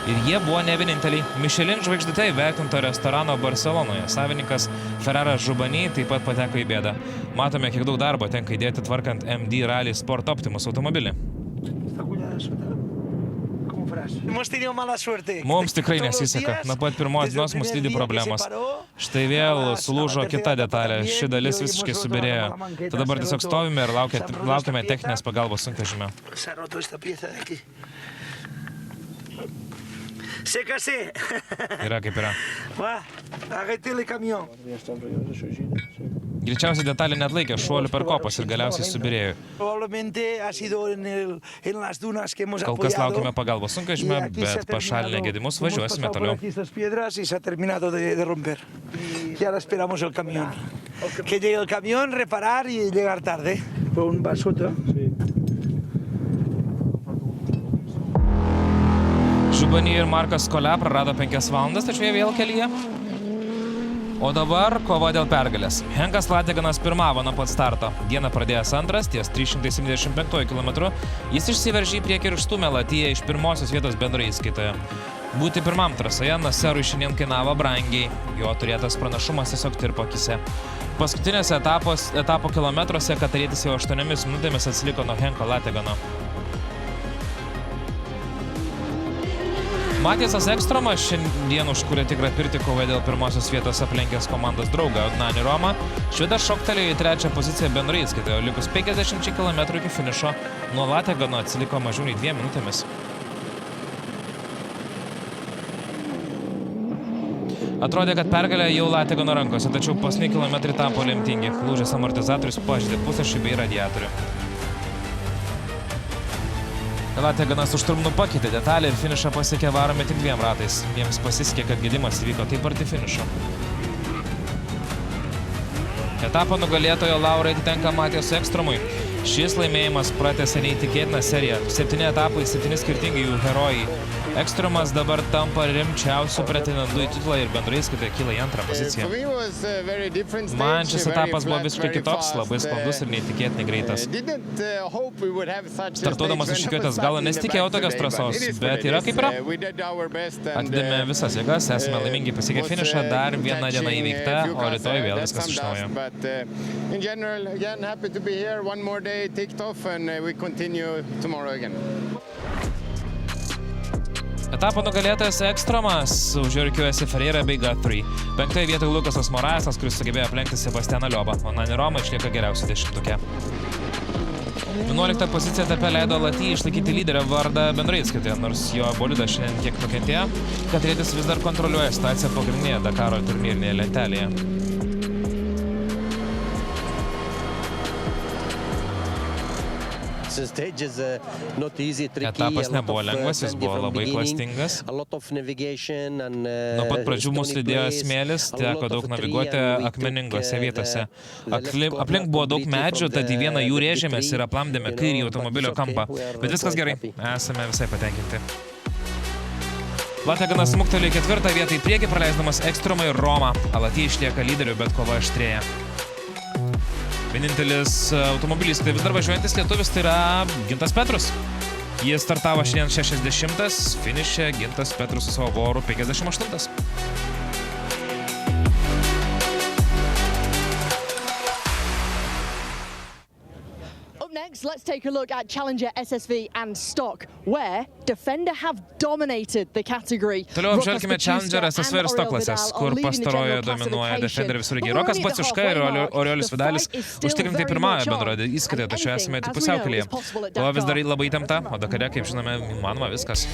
Ir jie buvo ne vieninteliai. Michelin žvaigždute įvertinto restorano Barcelonoje savininkas Ferraras Žubany taip pat pateko į bėdą. Matome, kiek daug darbo tenka įdėti tvarkant MD Rally Sport Optimus automobilį. Mums tikrai nesiseka. Nuo pat pirmos dienos mus lydi problemos. Štai vėl sulūžo kita detalė. Ši dalis visiškai subirėjo. Tad dabar tiesiog stovime ir laukiame techninės pagalbos sunkvežimio. Yra kaip yra. Greičiausiai detalė net laikė šuolių per kopas ir galiausiai subirėjo. Kol kas laukime pagalbos sunkvežimio, bet pašalinę gedimus važiuosime toliau.
Y ahora esperamos el camión. Que llegue el camión, reparar y llegar tarde. Fue un vasoto.
Žubanį ir Markas Kolia prarado 5 valandas, tačiau jie vėl kelyje. O dabar kova dėl pergalės. Henkas Lateganas pirmavo nuo pat starto. Dieną pradėjęs antras, ties 375 km, jis išsiveržė į priekį ir išstūmė Latiją iš pirmosios vietos bendroje įskaitoje. Būti pirmam trasoje Naserui šiandien kainavo brangiai, jo turėtas pranašumas tiesiog tirpo akise. Paskutinėse etapo kilometruose katarietis jau 8 minutėmis atsiliko nuo Henko Lategano. Matijasas Ekstromas šiandien užkūrė tikrą pirtį kovą dėl pirmosios vietos aplenkęs komandos draugą Odnanį Romą. Švedas šoktelėjo į 3 poziciją bendrai įskaitoje, o likus 50 km iki finišo nuo Lategano atsiliko mažiau nei 2 minutėmis. Atrodė, kad pergalė jau Lategano rankose, tačiau paskutiniai kilometrai tapo lemtingi. Lūžęs amortizatorius pažeidė pusę bei radiatorių. Lateganas užtrumnų pakeitė detalę ir finišą pasiekė varomi tik 2 ratais. Jiems pasisekė, kad gedimas įvyko taip arti finišo. Etapo nugalėtojo laurai atitenka Matijasui Ekstromui. Šis laimėjimas pratęsė neįtikėtiną seriją. 7 etapai, 7 skirtingi jų herojai. Ekstromas dabar tampa rimčiausių pretendentų į titulą ir bendrai įskaitoje kyla į 2 poziciją. Man šis etapas buvo visiškai kitoks, labai sklandus ir neįtikėtinai greitas. Startuodamas iš rikiuotės galo nesitikėjau tokios trasos, bet yra kaip yra. Atidėme visas jėgas, esame laimingi pasiekę finišą, dar viena diena įveikta, o rytoj vėl viskas iš naujo. Etapo nugalėtojas Ekstromas, už jo rikiuojasi Ferreira bei Guthrie. 5 vietoje Lukasas Moraesas, kuris sugebėjo aplenkti Sebastianą Liobą, o Nani Roma išlieka geriausių 10-tuke. 11 pozicija etape leido Latijai išlaikyti lyderio vardą bendrai įskaitoje, nors jo bolidas šiandien kiek nukentėjo, katarietis vis dar kontroliuoja situaciją pagrindinėje Dakaro turnyrinėje lentelėje. Etapas nebuvo lengvas, jis buvo labai klastingas. Nuo pat pradžių mūsų lydėjo smėlis, teko daug naviguoti akmeningose vietose. Aplink buvo daug medžių, tad į vieną jų rėžėmės ir aplamdėme kairį automobilio kampą. Bet viskas gerai, esame visai patenkinti. Lateganas smuktelėjo 4 vietą į priekį, praleisdamas Ekstromą ir Romą. Latija išlieka lyderiu, bet kova aštrėja. Vienintelis automobilis, tai vis dar važiuojantis lietuvis, tai yra Gintas Petrus. Jis startavo šiandien 60, finiše Gintas Petrus su savo voru 58.
Next, let's take a look at Challenger, SSV and Stock, where Defender have dominated the category.
Toliau apžvelkime Challenger, SSV ir Stock klasės, kur pastarojoje dominuoja Defender visureigiai. Rokas Baciuška ir Oriolis Vidalis užtikrintai pirmąją bendroje įskaitoje, tačiau esame tik pusiaukelėje. Kova vis dar labai įtempta, o Dakare, kaip žinome, įmanoma viskas.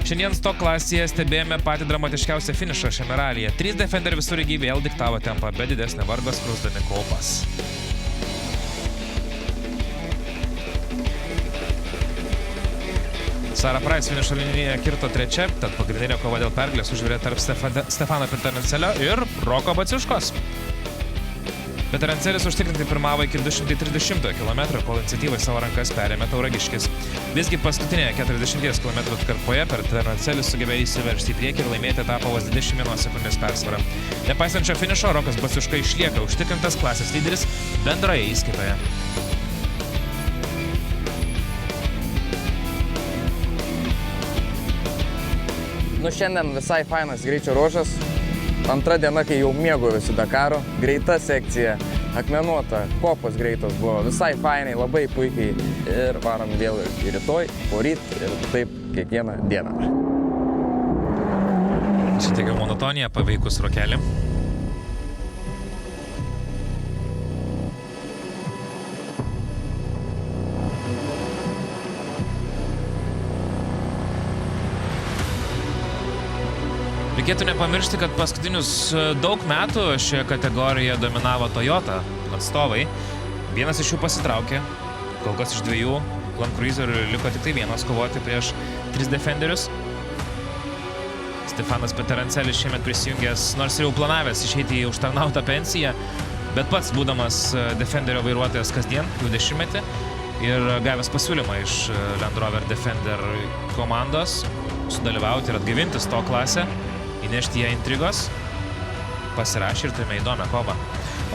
Šiandien Stock klasėje stebėjome patį dramatiškiausią finišą šiame ralyje. 3 Defender visureigiai vėl diktavo tempą, be didesnio vargo skrusdami kopas. Sara Price finišo linijoje kirto 3, tad pagrindinė kova dėl pergalės užvirė tarp Stefano Peterancelio ir Roko Baciuškos. Peterancelis užtikrintai pirmavo iki 230 km, kol iniciatyvą į savo rankas perėmė Tauragiškis. Visgi paskutinėje 40 km atkarpoje Peterancelis sugebėjo įsiveržti į priekį ir laimėti etapą vos 21 sekundės persvarą. Nepaisant šio finišo, Rokas Baciuška išlieka užtikrintas klasės lyderis bendroje įskaitoje.
Šiandien visai fainas greičio ruožas. Antra diena, kai jau mėgaujuosi Dakaro. Greita sekcija, akmenuota, kopos greitos buvo. Visai fainai, labai puikiai. Ir varom vėl ir rytoj, poryt ir taip kiekvieną dieną.
Šitikia monotonija, paveikus rokelį. Reikėtų nepamiršti, kad paskutinius daug metų šioje kategorijoje dominavo Toyota atstovai. Vienas iš jų pasitraukė, kol kas iš 2 Land Cruiserių liko tik tai vienas kovoti prieš 3 Defenderius. Stefanas Peterancelis šiemet prisijungęs, nors ir jau planavęs išeiti į užtarnautą pensiją, bet pats būdamas Defenderio vairuotojas kasdien, jau 10-metį, ir gavęs pasiūlymą iš Land Rover Defender komandos sudalyvauti ir atgaivinti to klasę, įnešti ją intrigos, pasirašė ir turime įdomią kovą.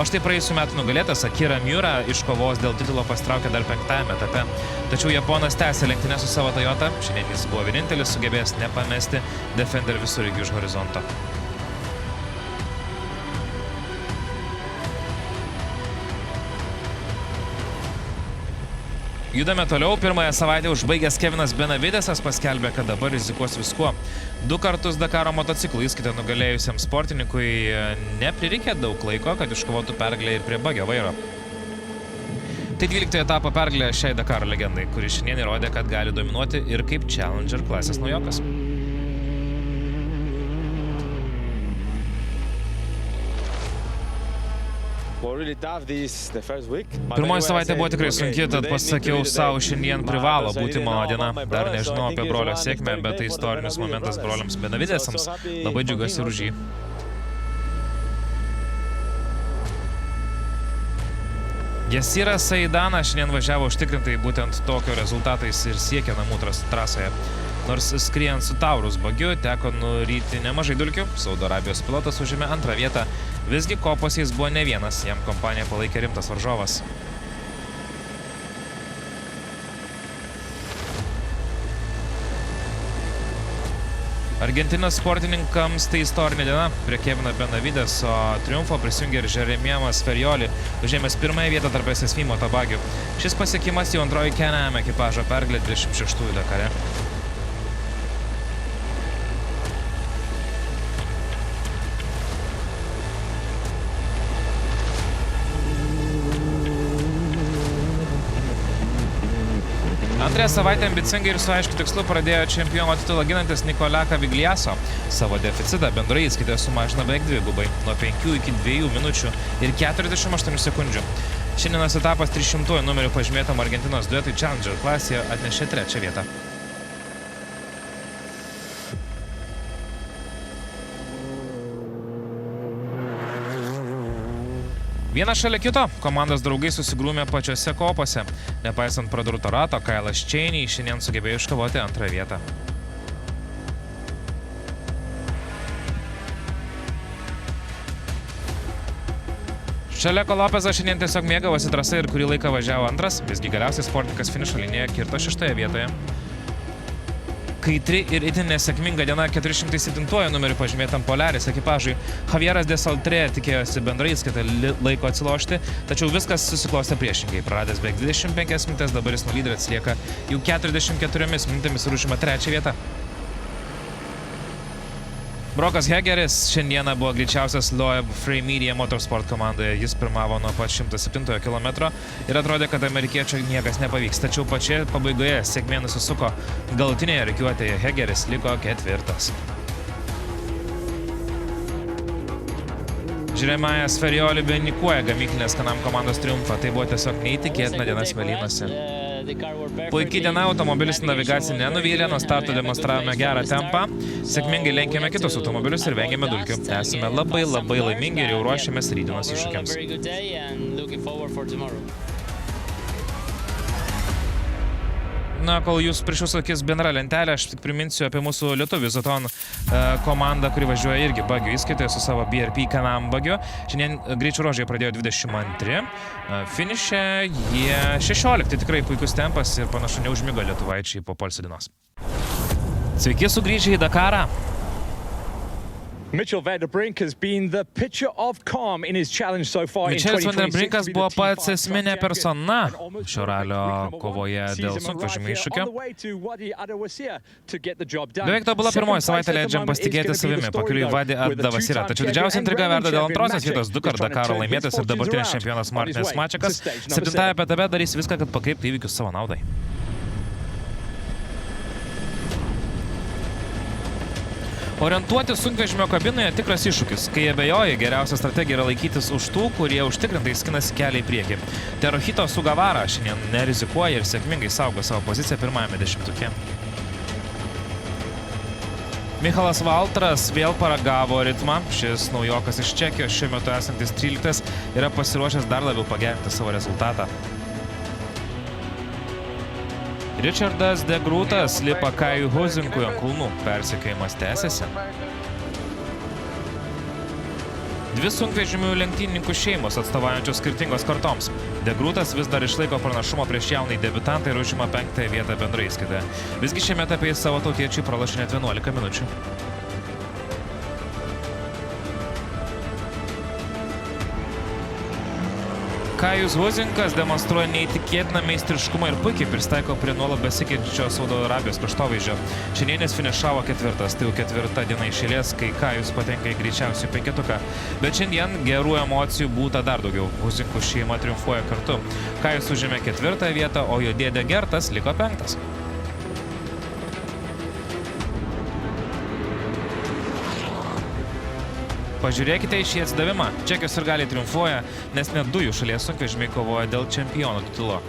O štai praėjusių metų nugalėtas Akira Miura iš kovos dėl titulo pasitraukė dar 5-ame etape. Tačiau Japonas tęsė lenktynes su savo Toyota. Šiandien jis buvo vienintelis sugebėjęs nepamesti Defender visureigių iš horizonto. Judame toliau. Pirmąją savaitę užbaigęs Kevinas Benavidesas paskelbė, kad dabar rizikuos viskuo. 2 kartus Dakaro motociklų įskaitą nugalėjusiam sportininkui neprireikė daug laiko, kad iškovotų pergalę ir prie bagio vairo. Tai 12 etapo pergalė šiai Dakaro legendai, kuri šiandien įrodė, kad gali dominuoti ir kaip Challenger klasės naujokas. Pirmoji savaitė buvo tikrai sunki, tad pasakiau savo, šiandien privalo būti mano diena. Dar nežinau apie brolio sėkmę, bet tai istorinis momentas broliams Benavidesams. Labai džiaugiuosi ir už jį. Jasiras Saidanas šiandien važiavo užtikrintai, būtent tokio rezultatais ir siekia namų trasoje. Nors skriejant su Taurus bagiu teko nuryti nemažai dulkių, Saudo Arabijos pilotas užėmė 2 vietą. Visgi kopose jis buvo ne vienas, jam kompaniją palaikė rimtas varžovas. Argentinos sportininkams tai istorinė diena. Prie Kevino Benavideso triumfo prisijungė ir Jeremiemas Ferioli, užėmęs 1 vietą tarp SSV motobagių. Šis pasiekimas jau 2 Can-Am ekipažo pergalė 26 Dakare. Antrąją savaitę ambicingai ir su aiškiu tikslu pradėjo čempiono titulą ginantis Nicola Cavigliaso. Savo deficitą bendrai įskaitoje sumažino beveik 2 nuo 5 iki 2 minučių ir 48 sekundžių. Šiandienos etapas 300 numerių pažymėtam Argentinos duetui Challenger klasėje atnešė 3 vietą. Vienas šalia kito, komandos draugai susigrūmė pačiose kopose. Nepaisant pradurto rato, Kailas Čeinį šiandien sugebėjo iškovoti 2 vietą. Šaleko Lopezas šiandien tiesiog mėgavosi trasa ir kurį laiką važiavo 2, visgi galiausiai sportininkas finišo linijoje kirto 6 vietoje. Kaitri ir itin nesėkminga diena 407 numeriu pažymėtam Polaris ekipažui. Javieras de Saltre tikėjosi bendrai įskaitą laiko atsilošti, tačiau viskas susiklostė priešingai. Praradęs beveik 25 minutės, dabar jis nuo lyderio atsilieka jau 44 minutėmis ir užima 3 vietą. Brokas Hegeris šiandieną buvo greičiausias Loeb Free Media Motorsport komandoje. Jis pirmavo nuo pat 107 km ir atrodė, kad amerikiečio niekas nepavyks. Tačiau pačioje pabaigoje sėkmė nusisuko. Galutinėje rikiuotėje Hegeris liko 4. Jeremiemas Ferioli vainikuoja gamyklinės Can-Am komandos triumfą. Tai buvo tiesiog neįtikėtina diena smėlynuose. Puikiai diena, automobilis navigacija nenuvylė, nuo starto demonstravome gerą tempą, sėkmingai lenkėme kitus automobilius ir vengėme dulkių. Esame labai laimingi ir jau ruošiamės rytdienos iššūkiams. Na, kol jūs prieš jūsų akis bendra lentelė, aš tik priminsiu apie mūsų lietuvių Zoton komandą, kuri važiuoja irgi bagių įskaitoje su savo BRP Can-Am bagiu. Šiandien greičio ruožai pradėjo 22, finiše jie 16, tai tikrai puikus tempas ir panašu neužmigo lietuvaičiai po poilsio dienos. Sveiki sugrįžę į Dakarą.
Mitchell van der Brink has been the picture of calm in his challenge so far in 2026.
Michelis van der Brinkas buvo pats esminė persona šio ralio kovoje dėl sunkvežimių iššūkio. Beveik tobula pirmoji savaitė leidžiam pasitikėti savimi, pakeliui Vadi Adavasira. Tačiau didžiausia intriga verda dėl antrosios vietos, 2 kart Dakaro laimėtas ir dabartinis čempionas Martinas Mačekas. 7 etape darys viską, kad pakreiptų įvykius savo naudai. Orientuoti sunkvežimio kabinoje tikras iššūkis. Kai abejoji, geriausia strategija yra laikytis už tų, kurie užtikrintai skinasi kelią į priekį. Teruhito Sugavara šiandien nerizikuoja ir sėkmingai saugo savo poziciją pirmajame dešimtuke. Michalas Valtras vėl paragavo ritmą. Šis naujokas iš Čekijos šiuo metu esantis 13 yra pasiruošęs dar labiau pagerinti savo rezultatą. Richardas de Grūtas lipa Kajui Huzinkui ant kulnų. Persekiojimas tęsiasi. Dvi sunkvežimių lenktynininkų šeimos atstovaujančios skirtingos kartoms. De Grūtas vis dar išlaiko pranašumą prieš jaunai debiutantą ir užima 5. vietą bendrai įskaitoje. Visgi šiame etape jis savo tautiečiui pralošė net 11 minučių. Kajus Huzinkas demonstruoja neįtikėtiną meistriškumą ir puikiai pristaiko prie nuolat besikeičiančio Saudo Arabijos kraštovaizdžio. Šiandien jis finišavo 4. Tai jau 4. diena iš eilės, kai Kajus patenka į greičiausių 5-tuką. Bet šiandien gerų emocijų būta dar daugiau. Huzinkų šeima triumfuoja kartu. Kajus užėmė 4. vietą, o jo dėdė Gertas liko 5. Pažiūrėkite į šį atsidavimą. Čekijos sirgaliai triumfuoja, nes net 2 jų šalies sunkvežimiai kovoja dėl čempionų titulo.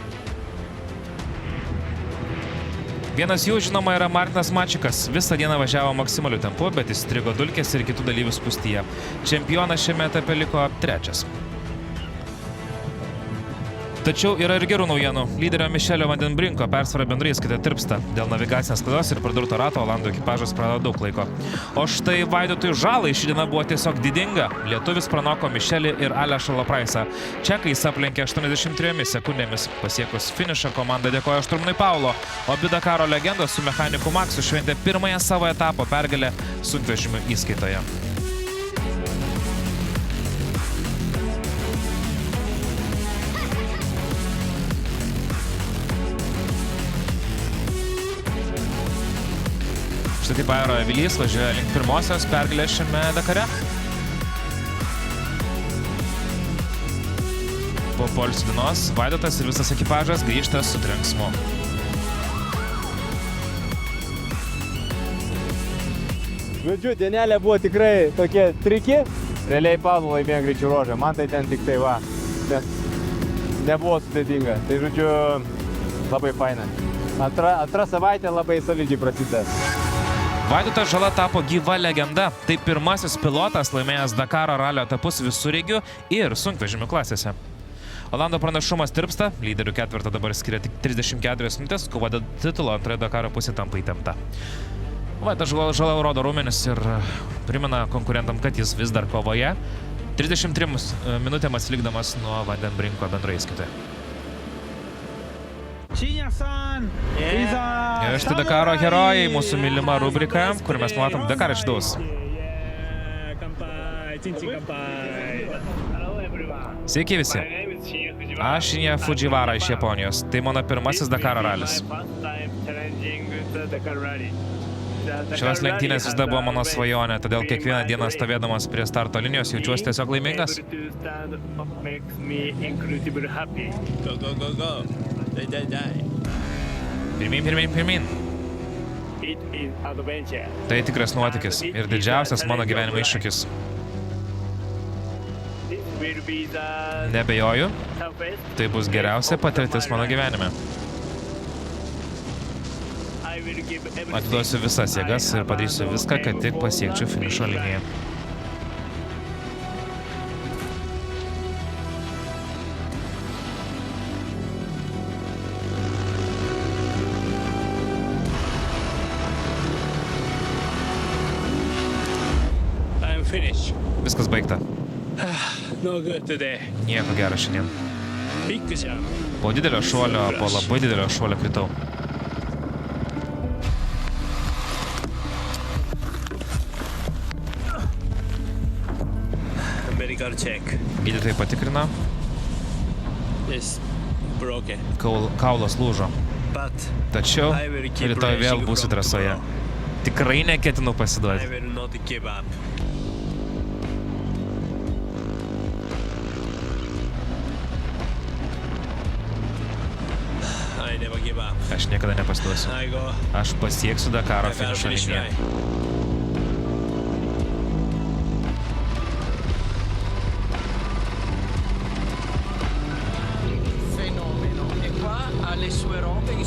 Vienas jų, žinoma, yra Martinas Mačikas. Visą dieną važiavo maksimaliu tempu, bet įstrigo dulkės ir kitų dalyvių spūstyje. Čempionas šiame etape liko 3. Tačiau yra ir gerų naujienų. Lyderio Mišelio Vandenbrinko persvara bendrai įskaitoje tirpsta. Dėl navigacinės klaidos ir pradurto rato olandų ekipažas prarado daug laiko. O štai Vaidotui Žalai ši diena buvo tiesiog didinga. Lietuvis pranoko Mišelį ir Alešą Lapraisą. Čekais aplenkė 83 sekundėmis. Pasiekus finišą komanda dėkoja šturmanui Paulo, o Dakaro legenda su mechaniku Maksu šventė pirmąją savo etapo pergalę sunkvežimių įskaitoje. Štai taip Airo Avilys važiuoja link pirmosios pergalės šiame Dakare. Po poilsio dienos Vaidotas ir visas ekipažas grįžta su trenksmu.
Žodžiu, dienelė buvo tikrai tokia triki. Realiai Paulo laimėjo greičių ruožą. Man tai ten tik tai va. Nes nebuvo sudėtinga. Tai žodžiu, labai faina. Antra savaitė labai solidžiai prasidės.
Vaidotas Žala tapo gyva legenda. Tai pirmasis pilotas laimėjęs Dakaro ralio etapus visureigių ir sunkvežimių klasėse. Olando pranašumas tirpsta, lyderių 4 dabar skiria tik 34 minutės, kova dėl titulo antroje Dakaro pusė tampa įtempta. Vaidotas Žala rodo raumenis ir primena konkurentam, kad jis vis dar kovoje. 33 minutėm atsilikdamas nuo Vandenbrinko bendrai įskaitoje. Ir štai Dakaro herojai, mūsų mylima rubrika, kur mes matom Dakar iš vidaus. Sveiki visi. Aš Shinya Fujiwara iš Japonijos. Tai mano pirmasis Dakaro ralis. Šios lenktynės visada buvo mano svajonė, todėl kiekvieną dieną stovėdamas prie starto linijos jaučiuosi tiesiog laimingas. Pirmyn. Tai tikras nuotykis ir didžiausias mano gyvenimo iššūkis. Nebejoju, tai bus geriausia patirtis mano gyvenime. Atiduosiu visas jėgas ir padarysiu viską, kad tik pasiekčiau finišo liniją. Viskas baigta. Nieko gero šiandien. Po didelio šuolio, po labai didelio šuolio kritau. Gydytojai patikrino. Kaulas lūžo. Tačiau rytoj vėl būsiu trasoje. Tikrai neketinu pasiduoti. Aš niekada nepasiduosiu. Aš pasieksiu Dakaro finišo liniją.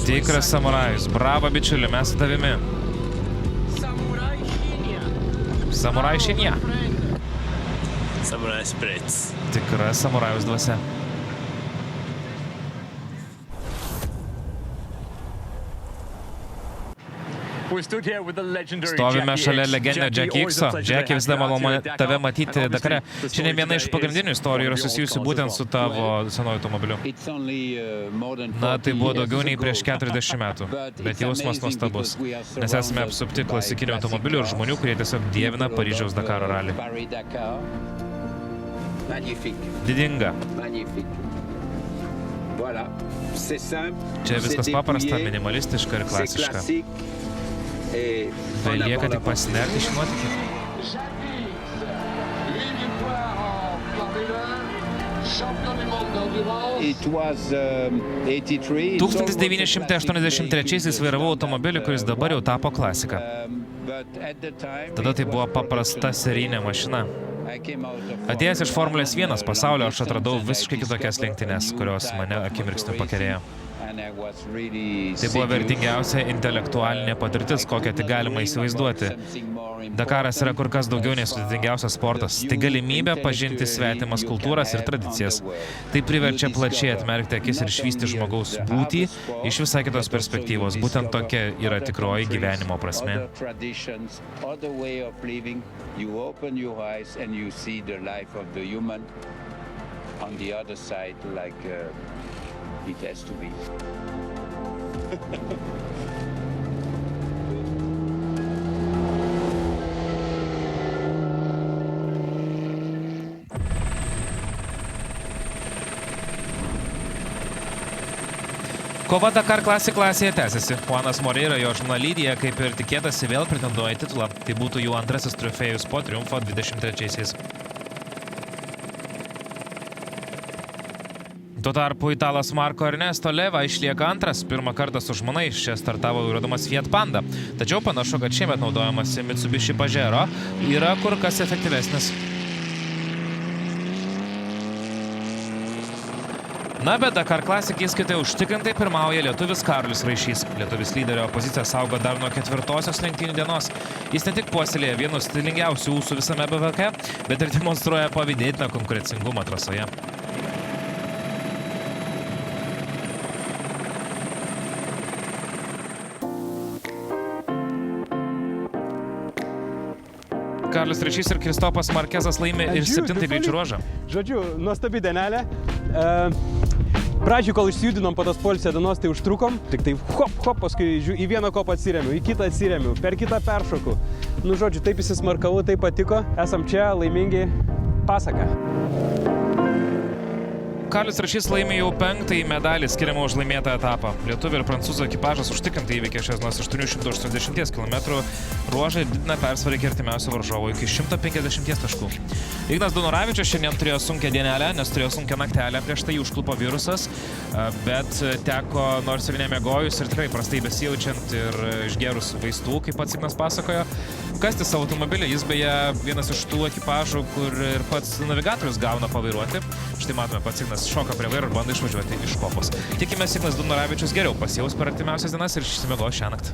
Tikras samurajus. Bravo, bičiuli, mes su tavimi. Samurai šiandien.
Samurai spritz.
Tikra samurajus dvasia. Stovime šalia legendinio Jackie X-o. Jackie, visada malonu tave matyti Dakare. Šiandien viena iš pagrindinių istorijų yra susijusi būtent su tavo senuoju automobiliu. Na, tai buvo daugiau nei prieš 40 metų, bet jausmas nuostabus, nes esame apsupti klasikinių automobilių ir žmonių, kurie tiesiog dievina Paryžiaus Dakaro ralį. Didinga. Čia viskas paprasta, minimalistiška ir klasiška. Belieka tik pasinerti šį nuotykį. 1983 vairavau automobilį, kuris dabar jau tapo klasika. Tada tai buvo paprasta serijinė mašina. Atėjęs iš Formulės 1 pasaulio, aš atradau visiškai kitokias lenktynes, kurios mane akimirksniu pakerėjo. Tai buvo vertingiausia intelektualinė patirtis, kokią tik galima įsivaizduoti. Dakaras yra kur kas daugiau nei sudėtingiausias sportas. Tai galimybė pažinti svetimas kultūras ir tradicijas. Tai priverčia plačiai atmerkti akis ir išvysti žmogaus būtį iš visai kitos perspektyvos. Būtent tokia yra tikroji gyvenimo prasmė.
It has to be.
Kova Dakar Classic klasėje tęsiasi. Juanas Moreira, jo žmona Lydija, kaip ir tikėtasi, vėl pretenduoja į titulą. Tai būtų jų antrasis trofėjus po triumfo 23-aisiais. Tuo tarpu italas Marko Ernesto Leva išlieka antras. Pirmą kartą su žmona iš čia startavo vairuodamas Fiat Panda. Tačiau panašu, kad šiemet naudojamas Mitsubishi Pajero yra kur kas efektyvesnis. Na, bet Dakar Classic įskaitai užtikrintai pirmauja lietuvis Karolis Raišys. Lietuvis lyderio poziciją saugo dar nuo 4-osios lenktynių dienos. Jis ne tik puoselėja vienus stilingiausių ūsų visame BVK, bet ir demonstruoja pavydėtiną konkurencingumą trasoje. Karolis Raišys ir Kristopas Markezas laimi ir 7 greičių ruožą.
Žodžiu, nuostabi dienelė. Pradžiui, kol išsijudinom po tos poilsio dienos, tai užtrukom. Tik tai hop, paskui į vieną kopą atsiremiu, į kitą atsiremiu, per kitą peršoku. Nu, žodžiu, taip įsismarkavau, taip patiko. Esam čia, laimingi. Pasaka.
Karolis Raišys laimi jau 5-ąjį medalį skiriamą už laimėtą etapą. Lietuvio ir prancūzų ekipažas užtikrintai įveikė šias nuo 880 km ruožą ir didina persvarą iki artimiausio varžovo iki 150 taškų. Ignas Dunoravičius šiandien turėjo sunkią dienelę, nes turėjo sunkią naktelę, prieš tai užklupo virusas, bet teko, nors ir nemiegojus ir tikrai prastai besijaučiant ir išgerus vaistų, kaip pats Ignas pasakojo, kasti savo automobilį. Jis beje vienas iš tų ekipažų, kur ir pats navigatorius gauna pavairuoti. Štai matome, pats Ignas šoka prie vairo ir bando išvažiuoti iš kopos. Tikimės, Ignas Dunoravičius geriau pasijaus per artimiausias dienas ir išsimiegos šiąnakt.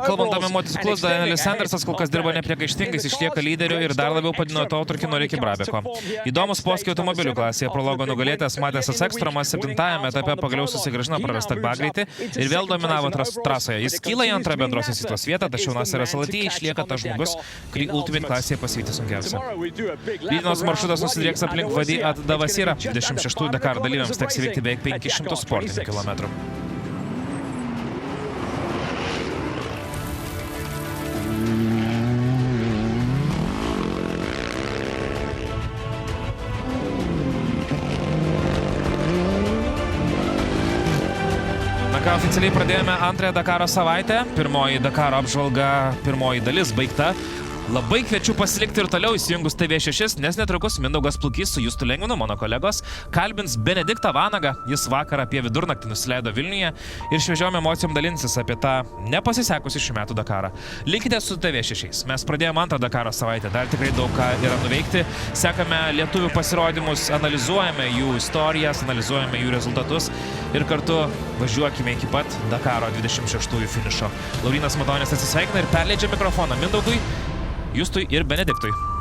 Kalbant apie motociklus, Danielis Sandersas kol kas dirba nepriekaištingais, išlieka lyderiu ir dar labiau padino atotrūkį nuo Ricky Brabeko. Įdomus posūkiai automobilių klasėje prologo nugalėtojas Matesas Ekstromas 7-ajame etape pagaliau susigrąžino prarastą bagreitį ir vėl dominavo trasoje. Jis kyla į antrą bendrosios įstos vietą, tačiau Naseras Al-Attiyah išlieka tas žmogus, kurį Ultimate klasėje pasivyti sunkiausia. Rytdienos maršrutas nusidrieks aplink Vadi ad Davasirą. 26 Dakar dalyviams teks įveikti beveik 500 sportinių kilometrų. Na ką, oficialiai pradėjome antrąją Dakaro savaitę. Pirmoji Dakaro apžvalga, pirmoji dalis baigta. Labai kviečiu pasilikti ir toliau įsijungus TV6, nes netrukus Mindaugas Plukys su Justu Lengvinu, mano kolegos, kalbins Benediktą Vanagą. Jis vakar apie vidurnaktį nusileido Vilniuje ir šviežiom emocijom dalinsis apie tą nepasisekusi šių metų Dakarą. Likite su TV6. Mes pradėjome antrą Dakaro savaitę, dar tikrai daug ką yra nuveikti. Sekame lietuvių pasirodymus, analizuojame jų istorijas, analizuojame jų rezultatus ir kartu važiuokime iki pat Dakaro 26-ųjų finišo. Laurynas Matonis atsisveikina ir perleidžia mikrofoną Mindaugui, Justui ir Benediktui.